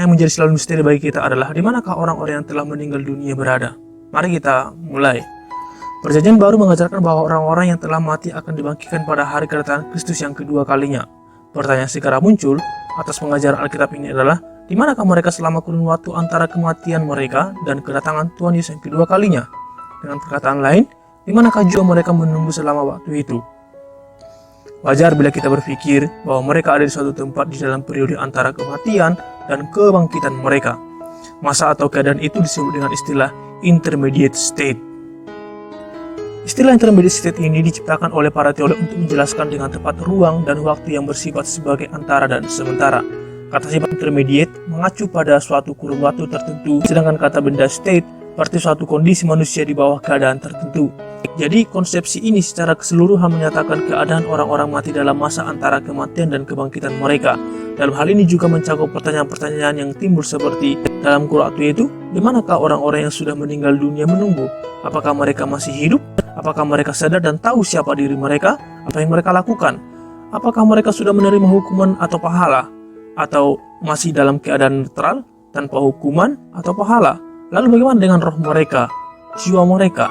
yang menjadi selalu misteri bagi kita adalah di manakah orang-orang yang telah meninggal dunia berada. Mari kita mulai. Perjanjian Baru mengajarkan bahwa orang-orang yang telah mati akan dibangkitkan pada hari kedatangan Kristus yang kedua kalinya. Pertanyaan segera muncul atas pengajaran Alkitab ini adalah, di manakah mereka selama kurun waktu antara kematian mereka dan kedatangan Tuhan Yesus yang kedua kalinya? Dengan perkataan lain, di manakah jiwa mereka menunggu selama waktu itu? Wajar bila kita berpikir bahwa mereka ada di suatu tempat di dalam periode antara kematian dan kebangkitan mereka. Masa atau keadaan itu disebut dengan istilah intermediate state. Istilah intermediate state ini diciptakan oleh para teolog untuk menjelaskan dengan tepat ruang dan waktu yang bersifat sebagai antara dan sementara. Kata sifat intermediate mengacu pada suatu kurun waktu tertentu, sedangkan kata benda state berarti suatu kondisi manusia di bawah keadaan tertentu. Jadi konsepsi ini secara keseluruhan menyatakan keadaan orang-orang mati dalam masa antara kematian dan kebangkitan mereka. Dalam hal ini juga mencakup pertanyaan-pertanyaan yang timbul seperti, dalam kurun waktu itu, di manakah orang-orang yang sudah meninggal dunia menunggu? Apakah mereka masih hidup? Apakah mereka sadar dan tahu siapa diri mereka? Apa yang mereka lakukan? Apakah mereka sudah menerima hukuman atau pahala? Atau masih dalam keadaan netral, tanpa hukuman atau pahala? Lalu bagaimana dengan roh mereka, jiwa mereka?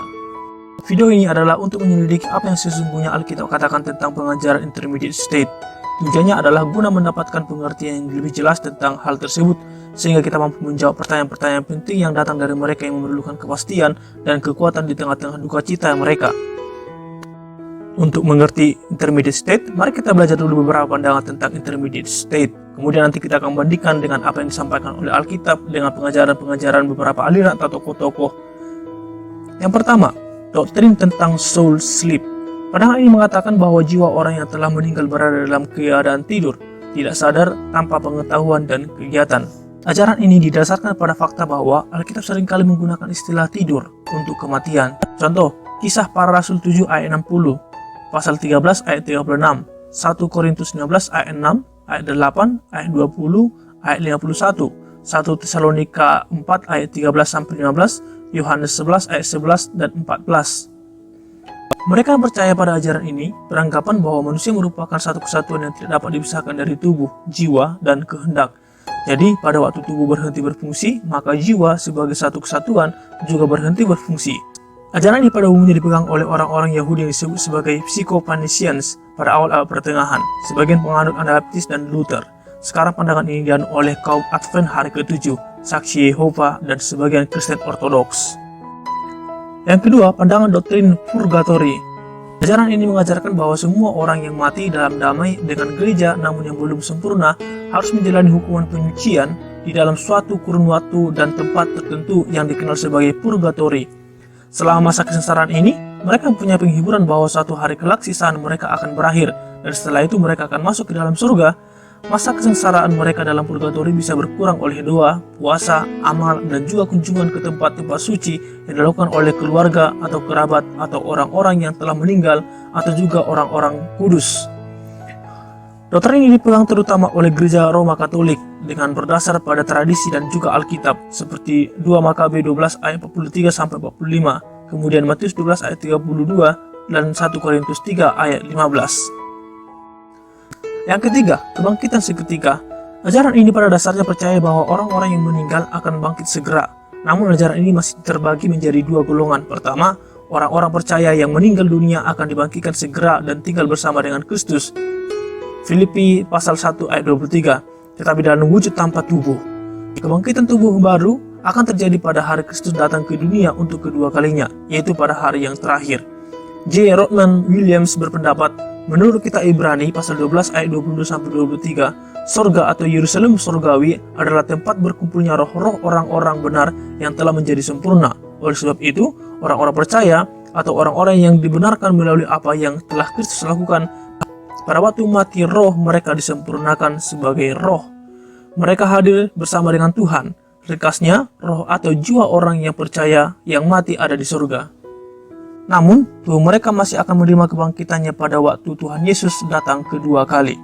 Video ini adalah untuk menyelidiki apa yang sesungguhnya Alkitab katakan tentang pengajaran intermediate state. Tujuannya adalah guna mendapatkan pengertian yang lebih jelas tentang hal tersebut, sehingga kita mampu menjawab pertanyaan-pertanyaan penting yang datang dari mereka yang memerlukan kepastian dan kekuatan di tengah-tengah duka cita mereka. Untuk mengerti intermediate state, mari kita belajar dulu beberapa pandangan tentang intermediate state. Kemudian nanti kita akan bandingkan dengan apa yang disampaikan oleh Alkitab dengan pengajaran-pengajaran beberapa aliran atau tokoh-tokoh. Yang pertama, doktrin tentang soul sleep. Pandangan ini mengatakan bahwa jiwa orang yang telah meninggal berada dalam keadaan tidur, tidak sadar, tanpa pengetahuan dan kegiatan. Ajaran ini didasarkan pada fakta bahwa Alkitab seringkali menggunakan istilah tidur untuk kematian. Contoh, Kisah Para Rasul 7 ayat 60, Pasal 13 ayat 36, 1 Korintus 19 ayat 6, ayat 8, ayat 20, ayat 51, 1 Tesalonika 4 ayat 13-15, Yohanes 11 ayat 11 dan 14. Mereka percaya pada ajaran ini beranggapan bahwa manusia merupakan satu kesatuan yang tidak dapat dipisahkan dari tubuh, jiwa, dan kehendak. Jadi pada waktu tubuh berhenti berfungsi, maka jiwa sebagai satu kesatuan juga berhenti berfungsi. Ajaran ini pada umumnya dipegang oleh orang-orang Yahudi yang disebut sebagai Psycho-Phanisians pada awal abad pertengahan, sebagian penganut Anabaptis dan Luther. Sekarang pandangan ini dianut oleh kaum Advent Hari ke-7, Saksi Yehova, dan sebagian Kristen Ortodoks. Yang kedua, pandangan doktrin purgatory. Ajaran ini mengajarkan bahwa semua orang yang mati dalam damai dengan gereja namun yang belum sempurna harus menjalani hukuman penyucian di dalam suatu kurun waktu dan tempat tertentu yang dikenal sebagai purgatory. Selama masa kesengsaraan ini, mereka mempunyai penghiburan bahwa suatu hari kelak siksaan mereka akan berakhir, dan setelah itu mereka akan masuk ke dalam surga. Masa kesengsaraan mereka dalam purgatori bisa berkurang oleh doa, puasa, amal, dan juga kunjungan ke tempat-tempat suci yang dilakukan oleh keluarga atau kerabat atau orang-orang yang telah meninggal atau juga orang-orang kudus. Doktrin ini dipegang terutama oleh gereja Roma Katolik dengan berdasar pada tradisi dan juga Alkitab seperti 2 Makabe 12 ayat 43-45, kemudian Matius 12 ayat 32 dan 1 Korintus 3 ayat 15. Yang ketiga, kebangkitan seketika. Ajaran ini pada dasarnya percaya bahwa orang-orang yang meninggal akan bangkit segera. Namun ajaran ini masih terbagi menjadi dua golongan. Pertama, orang-orang percaya yang meninggal dunia akan dibangkitkan segera dan tinggal bersama dengan Kristus. Filipi pasal 1 ayat 23, tetapi dalam wujud tanpa tubuh. Kebangkitan tubuh baru akan terjadi pada hari Kristus datang ke dunia untuk kedua kalinya, yaitu pada hari yang terakhir. J. Rodman Williams berpendapat, menurut kitab Ibrani pasal 12 ayat 22-23, sorga atau Yerusalem sorgawi adalah tempat berkumpulnya roh-roh orang-orang benar yang telah menjadi sempurna. Oleh sebab itu, orang-orang percaya atau orang-orang yang dibenarkan melalui apa yang telah Kristus lakukan, pada waktu mati roh mereka disempurnakan sebagai roh. Mereka hadir bersama dengan Tuhan. Ringkasnya, roh atau jiwa orang yang percaya yang mati ada di surga. Namun, tubuh mereka masih akan menerima kebangkitannya pada waktu Tuhan Yesus datang kedua kali.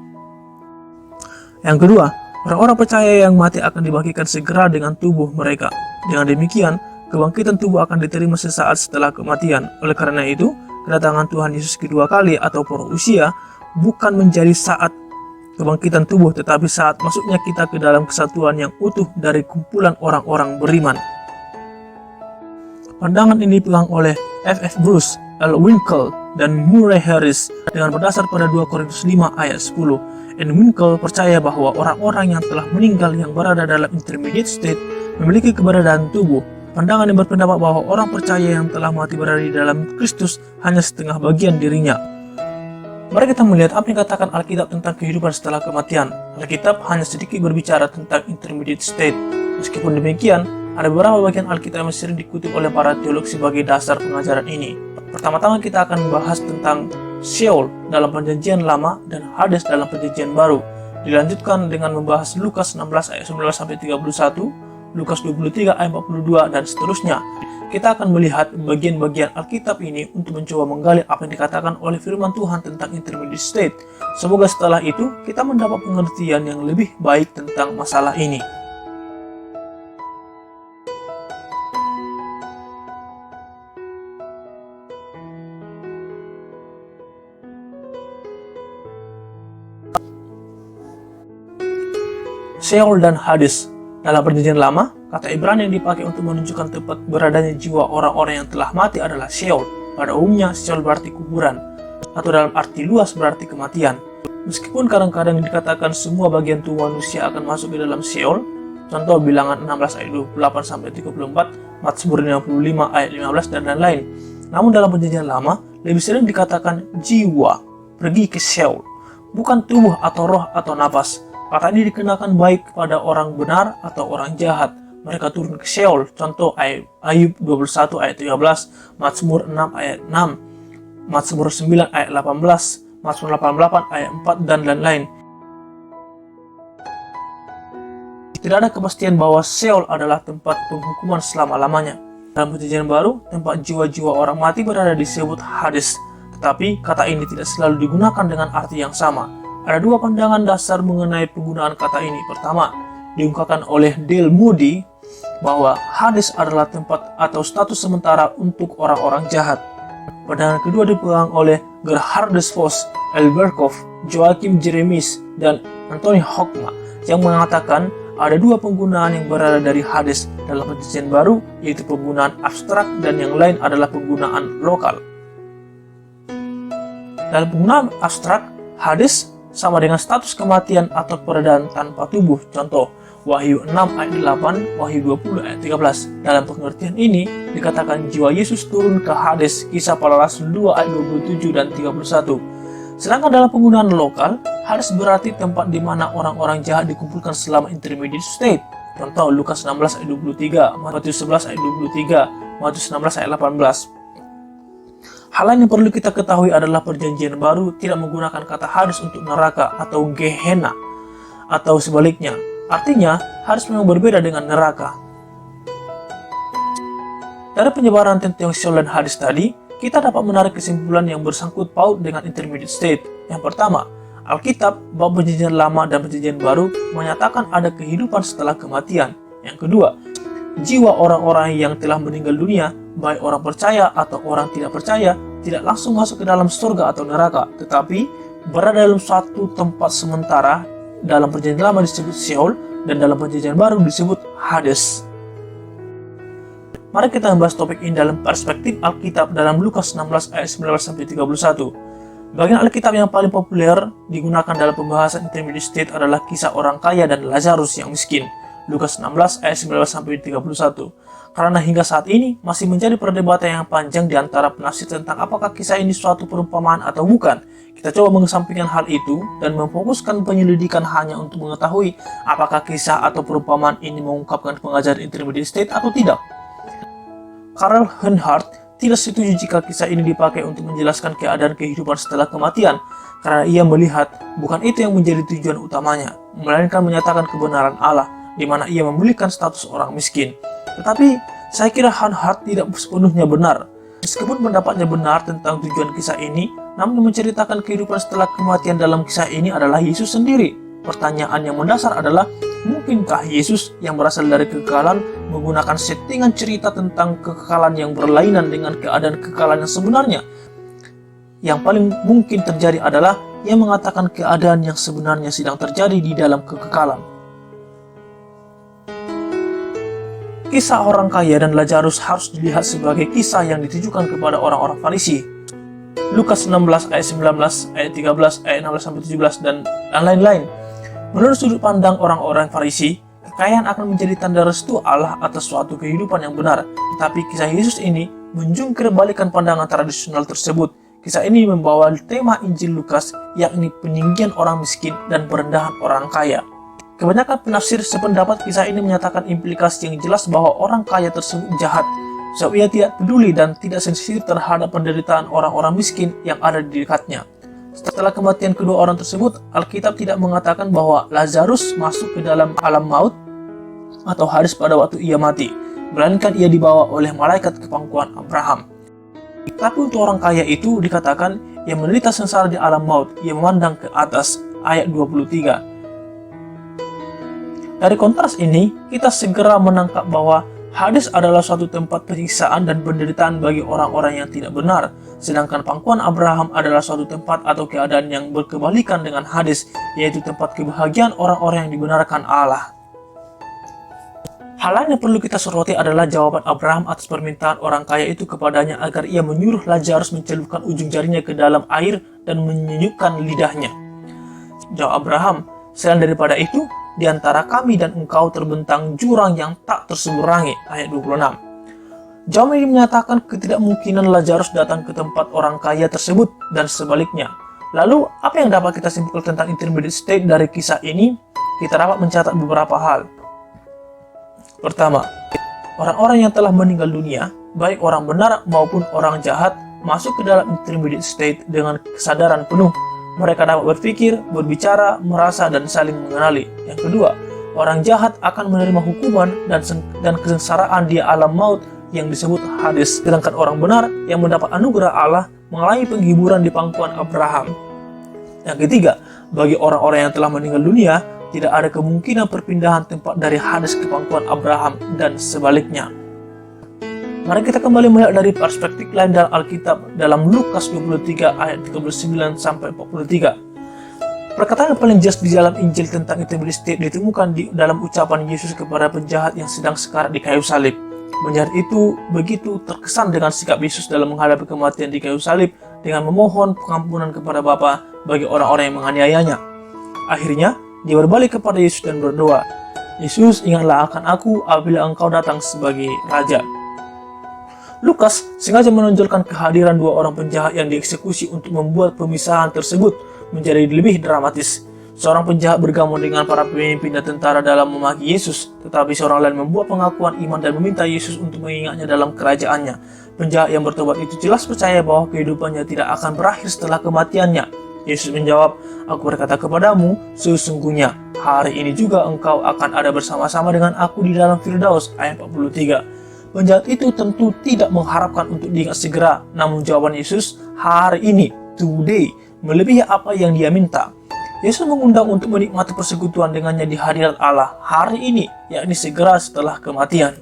Yang kedua, orang-orang percaya yang mati akan dibangkitkan segera dengan tubuh mereka. Dengan demikian, kebangkitan tubuh akan diterima sesaat setelah kematian. Oleh karena itu, kedatangan Tuhan Yesus kedua kali atau paruh usia bukan menjadi saat kebangkitan tubuh, tetapi saat masuknya kita ke dalam kesatuan yang utuh dari kumpulan orang-orang beriman. Pandangan ini dipegang oleh F.F. Bruce, L. Winkle, dan Murray Harris dengan berdasar pada 2 Korintus 5 ayat 10. N. Winkle percaya bahwa orang-orang yang telah meninggal yang berada dalam intermediate state memiliki keberadaan tubuh. Pandangan yang berpendapat bahwa orang percaya yang telah mati berada di dalam Kristus hanya setengah bagian dirinya. Mari kita melihat apa yang dikatakan Alkitab tentang kehidupan setelah kematian. Alkitab hanya sedikit berbicara tentang intermediate state. Meskipun demikian, ada beberapa bagian Alkitab yang sering dikutip oleh para teolog sebagai dasar pengajaran ini. Pertama-tama kita akan membahas tentang Sheol dalam Perjanjian Lama dan Hades dalam Perjanjian Baru. Dilanjutkan dengan membahas Lukas 16 ayat 19-31, Lukas 23 ayat 42, dan seterusnya. Kita akan melihat bagian-bagian Alkitab ini untuk mencoba menggali apa yang dikatakan oleh firman Tuhan tentang intermediate state. Semoga setelah itu kita mendapat pengertian yang lebih baik tentang masalah ini. Sheol dan Hades. Dalam Perjanjian Lama, kata Ibrani yang dipakai untuk menunjukkan tempat beradanya jiwa orang-orang yang telah mati adalah Sheol. Pada umumnya, Sheol berarti kuburan, atau dalam arti luas berarti kematian. Meskipun kadang-kadang dikatakan semua bagian tubuh manusia akan masuk ke dalam Sheol, contoh Bilangan 16 ayat 28-34, Mazmur 55 ayat 15, dan lain-lain. Namun dalam Perjanjian Lama, lebih sering dikatakan jiwa pergi ke Sheol, bukan tubuh atau roh atau napas. Kata ini dikenakan baik kepada orang benar atau orang jahat. Mereka turun ke Sheol. Contoh Ayub 21 ayat 13, Mazmur 6 ayat 6, Mazmur 9 ayat 18, Mazmur 88 ayat 4, dan lain-lain. Tidak ada kepastian bahwa Sheol adalah tempat penghukuman selama-lamanya. Dalam Perjanjian Baru, tempat jiwa-jiwa orang mati berada disebut Hades. Tetapi kata ini tidak selalu digunakan dengan arti yang sama. Ada dua pandangan dasar mengenai penggunaan kata ini. Pertama, diungkapkan oleh Dale Moody bahwa Hades adalah tempat atau status sementara untuk orang-orang jahat. Pandangan kedua dipegang oleh Gerhardus Voss, L. Berkhoff, Joachim Jeremies, dan Anthony Hoekma yang mengatakan ada dua penggunaan yang berada dari Hades dalam Perjanjian Baru, yaitu penggunaan abstrak dan yang lain adalah penggunaan lokal. Dalam penggunaan abstrak, Hades sama dengan status kematian atau keberadaan tanpa tubuh. Contoh, Wahyu 6 ayat 8, Wahyu 20 ayat 13. Dalam pengertian ini, dikatakan jiwa Yesus turun ke Hades, Kisah Para Rasul 2 ayat 27 dan 31. Sedangkan dalam penggunaan lokal, Hades berarti tempat di mana orang-orang jahat dikumpulkan selama intermediate state. Contoh, Lukas 16 ayat 23, Matius 11 ayat 23, Matius 16 ayat 18. Hal lain yang perlu kita ketahui adalah Perjanjian Baru tidak menggunakan kata Hades untuk neraka atau Gehenna, atau sebaliknya. Artinya, Hades memang berbeda dengan neraka. Dari penyebaran tentang Sheol dan Hades tadi, kita dapat menarik kesimpulan yang bersangkut paut dengan intermediate state. Yang pertama, Alkitab, bab Perjanjian Lama dan Perjanjian Baru menyatakan ada kehidupan setelah kematian. Yang kedua, jiwa orang-orang yang telah meninggal dunia, baik orang percaya atau orang tidak percaya, tidak langsung masuk ke dalam surga atau neraka, tetapi berada dalam suatu tempat sementara. Dalam Perjanjian Lama disebut Sheol dan dalam Perjanjian Baru disebut Hades. Mari kita membahas topik ini dalam perspektif Alkitab dalam Lukas 16 ayat 19-31. Bagian Alkitab yang paling populer digunakan dalam pembahasan intermediate state adalah kisah orang kaya dan Lazarus yang miskin. Lukas 16 ayat 19-31. Karena hingga saat ini masih menjadi perdebatan yang panjang di antara penafsir tentang apakah kisah ini suatu perumpamaan atau bukan. Kita coba mengesampingkan hal itu dan memfokuskan penyelidikan hanya untuk mengetahui apakah kisah atau perumpamaan ini mengungkapkan pengajaran intermediate state atau tidak. Karl Reinhardt tidak setuju jika kisah ini dipakai untuk menjelaskan keadaan kehidupan setelah kematian, karena ia melihat bukan itu yang menjadi tujuan utamanya, melainkan menyatakan kebenaran Allah, di mana ia memulihkan status orang miskin. Tetapi, saya kira Reinhardt tidak sepenuhnya benar. Meskipun pendapatnya benar tentang tujuan kisah ini, namun yang menceritakan kehidupan setelah kematian dalam kisah ini adalah Yesus sendiri. Pertanyaan yang mendasar adalah, mungkinkah Yesus yang berasal dari kekekalan menggunakan settingan cerita tentang kekekalan yang berlainan dengan keadaan kekekalan yang sebenarnya? Yang paling mungkin terjadi adalah yang mengatakan keadaan yang sebenarnya sedang terjadi di dalam kekekalan. Kisah orang kaya dan Lazarus harus dilihat sebagai kisah yang ditujukan kepada orang-orang Farisi. Lukas 16 ayat 19, ayat 13, ayat 16-17, dan lain-lain. Menurut sudut pandang orang-orang Farisi, kekayaan akan menjadi tanda restu Allah atas suatu kehidupan yang benar. Tetapi kisah Yesus ini menjungkir balikan pandangan tradisional tersebut. Kisah ini membawa tema Injil Lukas, yakni peninggian orang miskin dan perendahan orang kaya. Kebanyakan penafsir sependapat kisah ini menyatakan implikasi yang jelas bahwa orang kaya tersebut jahat, sebab ia tidak peduli dan tidak sensitif terhadap penderitaan orang-orang miskin yang ada di dekatnya. Setelah kematian kedua orang tersebut, Alkitab tidak mengatakan bahwa Lazarus masuk ke dalam alam maut atau Hades pada waktu ia mati, melainkan ia dibawa oleh malaikat ke pangkuan Abraham. Tapi untuk orang kaya itu dikatakan ia menderita sengsara di alam maut. Ia memandang ke atas, ayat 23. Dari kontras ini, kita segera menangkap bahwa Hades adalah suatu tempat penyiksaan dan penderitaan bagi orang-orang yang tidak benar, sedangkan pangkuan Abraham adalah suatu tempat atau keadaan yang berkebalikan dengan Hades, yaitu tempat kebahagiaan orang-orang yang dibenarkan Allah. Hal lain yang perlu kita soroti adalah jawaban Abraham atas permintaan orang kaya itu kepadanya agar ia menyuruh Lazarus mencelupkan ujung jarinya ke dalam air dan menyenyupkan lidahnya. Jawab Abraham, "Selain daripada itu, di antara kami dan engkau terbentang jurang yang tak terseberangi," ayat 26. Jawaban ini menyatakan ketidakmungkinan Lazarus datang ke tempat orang kaya tersebut dan sebaliknya. Lalu, apa yang dapat kita simpulkan tentang intermediate state dari kisah ini? Kita dapat mencatat beberapa hal. Pertama, orang-orang yang telah meninggal dunia, baik orang benar maupun orang jahat, masuk ke dalam intermediate state dengan kesadaran penuh. Mereka dapat berpikir, berbicara, merasa, dan saling mengenali. Yang kedua, orang jahat akan menerima hukuman dan kesengsaraan di alam maut yang disebut Hades, sedangkan orang benar yang mendapat anugerah Allah mengalami penghiburan di pangkuan Abraham. Yang ketiga, bagi orang-orang yang telah meninggal dunia, tidak ada kemungkinan perpindahan tempat dari Hades ke pangkuan Abraham dan sebaliknya. Mari kita kembali melihat dari perspektif lain dalam Alkitab dalam Lukas 23 ayat 39-43. Perkataan yang paling jelas di dalam Injil tentang intermediate state ditemukan di dalam ucapan Yesus kepada penjahat yang sedang sekarat di kayu salib. Penjahat itu begitu terkesan dengan sikap Yesus dalam menghadapi kematian di kayu salib dengan memohon pengampunan kepada Bapa bagi orang-orang yang menganiayanya. Akhirnya, dia berbalik kepada Yesus dan berdoa, "Yesus, ingatlah akan aku apabila engkau datang sebagai Raja." Lukas sengaja menonjolkan kehadiran dua orang penjahat yang dieksekusi untuk membuat pemisahan tersebut menjadi lebih dramatis. Seorang penjahat bergabung dengan para pemimpin dan tentara dalam memaki Yesus, tetapi seorang lain membuat pengakuan iman dan meminta Yesus untuk mengingatnya dalam kerajaannya. Penjahat yang bertobat itu jelas percaya bahwa kehidupannya tidak akan berakhir setelah kematiannya. Yesus menjawab, "Aku berkata kepadamu, sesungguhnya hari ini juga engkau akan ada bersama-sama dengan aku di dalam Firdaus," ayat 43. Penjahat itu tentu tidak mengharapkan untuk diingat segera, namun jawaban Yesus, "hari ini," today, melebihi apa yang dia minta. Yesus mengundang untuk menikmati persekutuan dengannya di hadirat Allah hari ini, yakni segera setelah kematian.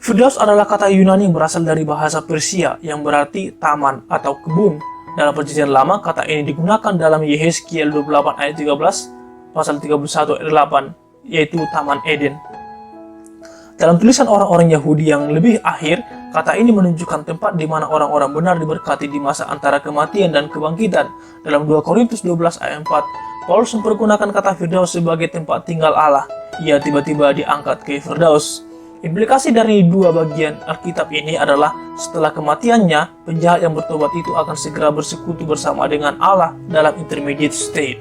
Firdaus adalah kata Yunani yang berasal dari bahasa Persia yang berarti taman atau kebun. Dalam Perjanjian Lama, kata ini digunakan dalam Yehezkiel 28 ayat 13, pasal 31 ayat 8, yaitu Taman Eden. Dalam tulisan orang-orang Yahudi yang lebih akhir, kata ini menunjukkan tempat di mana orang-orang benar diberkati di masa antara kematian dan kebangkitan. Dalam 2 Korintus 12 ayat 4, Paulus mempergunakan kata Firdaus sebagai tempat tinggal Allah. Ia tiba-tiba diangkat ke Firdaus. Implikasi dari dua bagian Alkitab ini adalah setelah kematiannya, penjahat yang bertobat itu akan segera bersekutu bersama dengan Allah dalam intermediate state.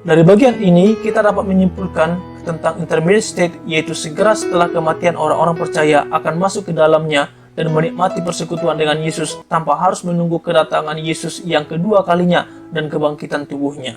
Dari bagian ini, kita dapat menyimpulkan tentang intermediate state, yaitu segera setelah kematian orang-orang percaya akan masuk ke dalamnya dan menikmati persekutuan dengan Yesus tanpa harus menunggu kedatangan Yesus yang kedua kalinya dan kebangkitan tubuhnya.